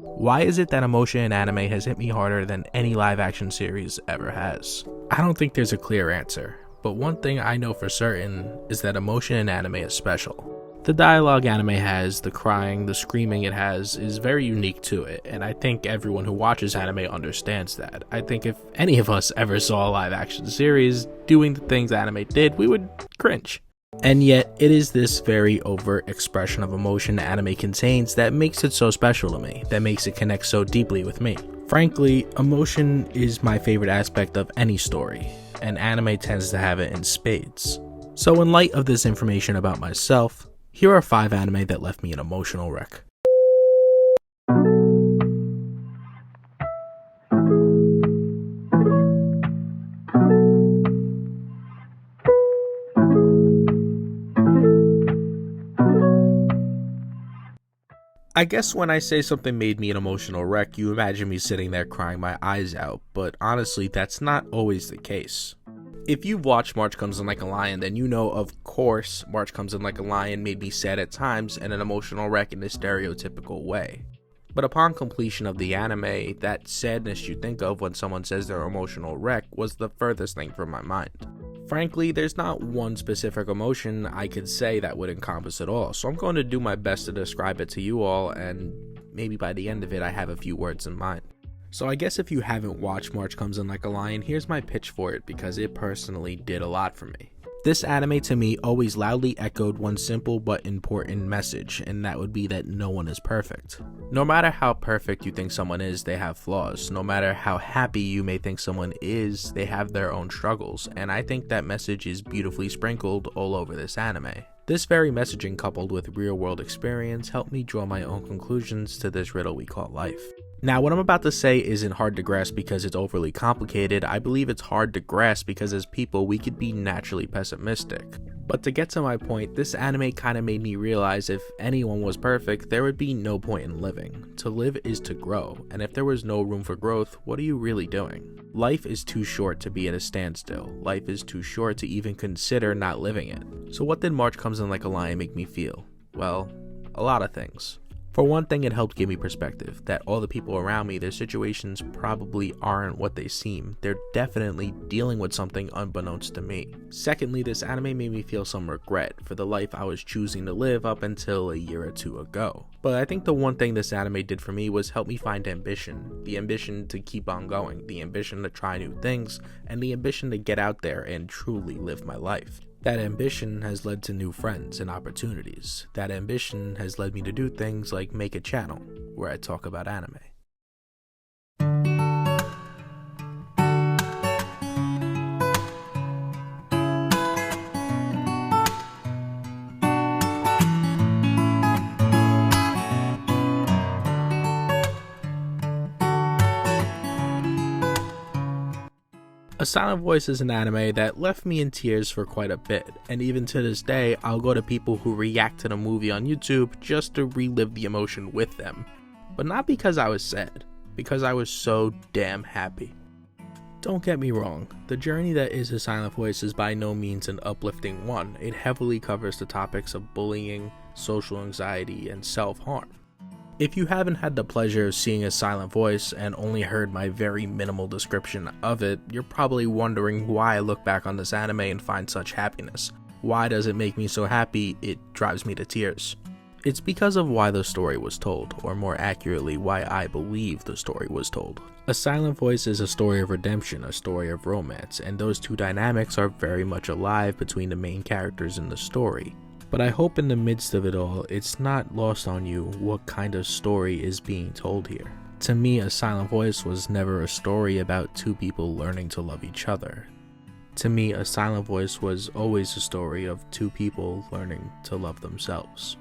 Why is it that emotion in anime has hit me harder than any live action series ever has? I don't think there's a clear answer, but one thing I know for certain is that emotion in anime is special. The dialogue anime has, the crying, the screaming it has is very unique to it, and I think everyone who watches anime understands that. I think if any of us ever saw a live action series doing the things anime did, we would cringe. And yet, it is this very overt expression of emotion anime contains that makes it so special to me, that makes it connect so deeply with me. Frankly, emotion is my favorite aspect of any story, and anime tends to have it in spades. So in light of this information about myself, here are 5 anime that left me an emotional wreck. I guess when I say something made me an emotional wreck, you imagine me sitting there crying my eyes out, but honestly, that's not always the case. If you've watched March Comes In Like a Lion, then you know, of course, March Comes In Like a Lion made me sad at times and an emotional wreck in a stereotypical way. But upon completion of the anime, that sadness you think of when someone says they're emotional wreck was the furthest thing from my mind. Frankly, there's not one specific emotion I could say that would encompass it all, so I'm going to do my best to describe it to you all, and maybe by the end of it I have a few words in mind. So I guess if you haven't watched March Comes In Like a Lion, here's my pitch for it because it personally did a lot for me. This anime to me always loudly echoed one simple but important message, and that would be that no one is perfect. No matter how perfect you think someone is, they have flaws. No matter how happy you may think someone is, they have their own struggles, and I think that message is beautifully sprinkled all over this anime. This very messaging coupled with real world experience helped me draw my own conclusions to this riddle we call life. Now, what I'm about to say isn't hard to grasp because it's overly complicated. I believe it's hard to grasp because as people, we could be naturally pessimistic. But to get to my point, this anime kind of made me realize if anyone was perfect, there would be no point in living. To live is to grow, and if there was no room for growth, what are you really doing? Life is too short to be at a standstill. Life is too short to even consider not living it. So what did March Comes In Like a Lion make me feel? Well, a lot of things. For one thing, it helped give me perspective, that all the people around me, their situations probably aren't what they seem. They're definitely dealing with something unbeknownst to me. Secondly, this anime made me feel some regret for the life I was choosing to live up until a year or two ago. But I think the one thing this anime did for me was help me find ambition. The ambition to keep on going, the ambition to try new things, and the ambition to get out there and truly live my life. That ambition has led to new friends and opportunities. That ambition has led me to do things like make a channel where I talk about anime. A Silent Voice is an anime that left me in tears for quite a bit, and even to this day, I'll go to people who react to the movie on YouTube just to relive the emotion with them. But not because I was sad, because I was so damn happy. Don't get me wrong, the journey that is A Silent Voice is by no means an uplifting one. It heavily covers the topics of bullying, social anxiety, and self-harm. If you haven't had the pleasure of seeing A Silent Voice and only heard my very minimal description of it, you're probably wondering why I look back on this anime and find such happiness. Why does it make me so happy it drives me to tears? It's because of why the story was told, or more accurately, why I believe the story was told. A Silent Voice is a story of redemption, a story of romance, and those two dynamics are very much alive between the main characters in the story. But I hope in the midst of it all, it's not lost on you what kind of story is being told here. To me, A Silent Voice was never a story about two people learning to love each other. To me, A Silent Voice was always a story of two people learning to love themselves.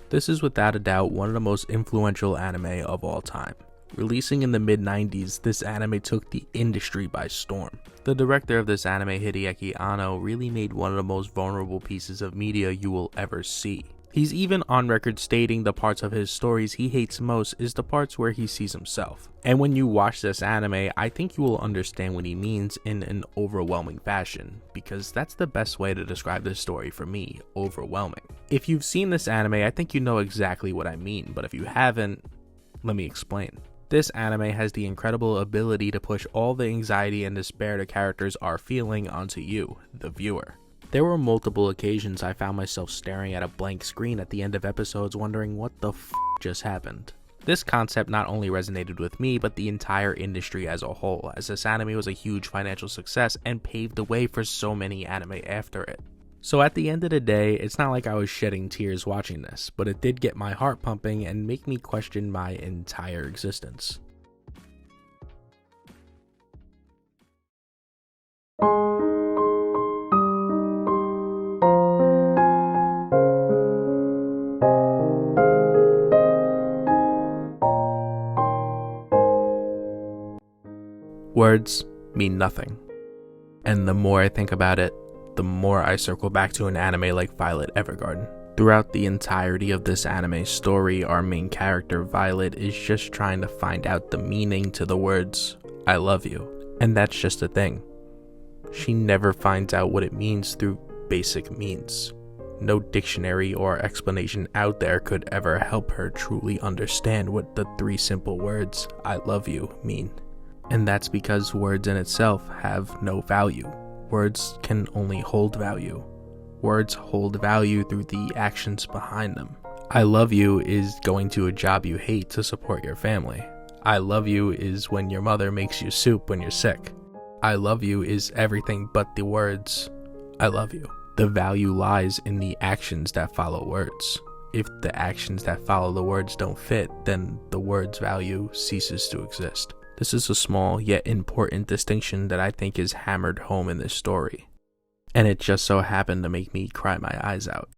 This is without a doubt one of the most influential anime of all time. Releasing in the mid-90s, this anime took the industry by storm. The director of this anime, Hideaki Anno, really made one of the most vulnerable pieces of media you will ever see. He's even on record stating the parts of his stories he hates most is the parts where he sees himself. And when you watch this anime, I think you will understand what he means in an overwhelming fashion, because that's the best way to describe this story for me, overwhelming. If you've seen this anime, I think you know exactly what I mean, but if you haven't, let me explain. This anime has the incredible ability to push all the anxiety and despair the characters are feeling onto you, the viewer. There were multiple occasions I found myself staring at a blank screen at the end of episodes wondering what the f just happened. This concept not only resonated with me, but the entire industry as a whole, as this anime was a huge financial success and paved the way for so many anime after it. So at the end of the day, it's not like I was shedding tears watching this, but it did get my heart pumping and make me question my entire existence. Words mean nothing. And the more I think about it, the more I circle back to an anime like Violet Evergarden. Throughout the entirety of this anime story, our main character, Violet, is just trying to find out the meaning to the words, I love you. And that's just a thing. She never finds out what it means through basic means. No dictionary or explanation out there could ever help her truly understand what the three simple words, I love you, mean. And that's because words in itself have no value. Words can only hold value. Words hold value through the actions behind them. I love you is going to a job you hate to support your family. I love you is when your mother makes you soup when you're sick. I love you is everything but the words, I love you. The value lies in the actions that follow words. If the actions that follow the words don't fit, then the word's value ceases to exist. This is a small yet important distinction that I think is hammered home in this story. And it just so happened to make me cry my eyes out.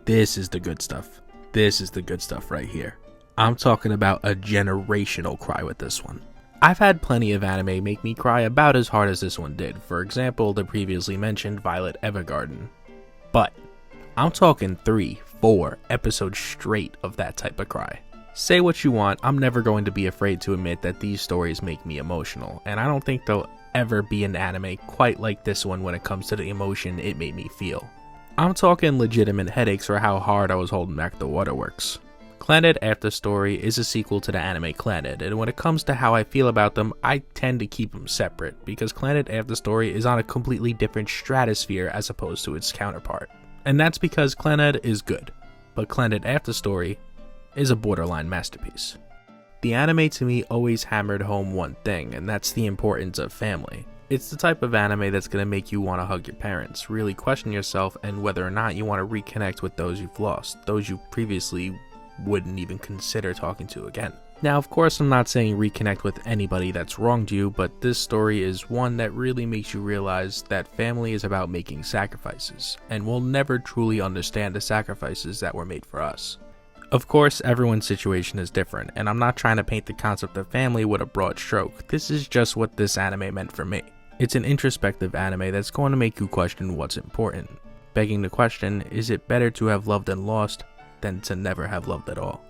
This is the good stuff. This is the good stuff right here. I'm talking about a generational cry with this one. I've had plenty of anime make me cry about as hard as this one did, for example the previously mentioned Violet Evergarden. But I'm talking 3-4 episodes straight of that type of cry. Say what you want, I'm never going to be afraid to admit that these stories make me emotional, and I don't think there'll ever be an anime quite like this one when it comes to the emotion it made me feel. I'm talking legitimate headaches for how hard I was holding back the waterworks. Clannad After Story is a sequel to the anime Clannad, and when it comes to how I feel about them, I tend to keep them separate, because Clannad After Story is on a completely different stratosphere as opposed to its counterpart. And that's because Clannad is good, but Clannad After Story is a borderline masterpiece. The anime to me always hammered home one thing, and that's the importance of family. It's the type of anime that's going to make you want to hug your parents, really question yourself, and whether or not you want to reconnect with those you've lost, those you previously wouldn't even consider talking to again. Now, of course, I'm not saying reconnect with anybody that's wronged you, but this story is one that really makes you realize that family is about making sacrifices, and we'll never truly understand the sacrifices that were made for us. Of course, everyone's situation is different, and I'm not trying to paint the concept of family with a broad stroke. This is just what this anime meant for me. It's an introspective anime that's going to make you question what's important. Begging the question, is it better to have loved and lost than to never have loved at all?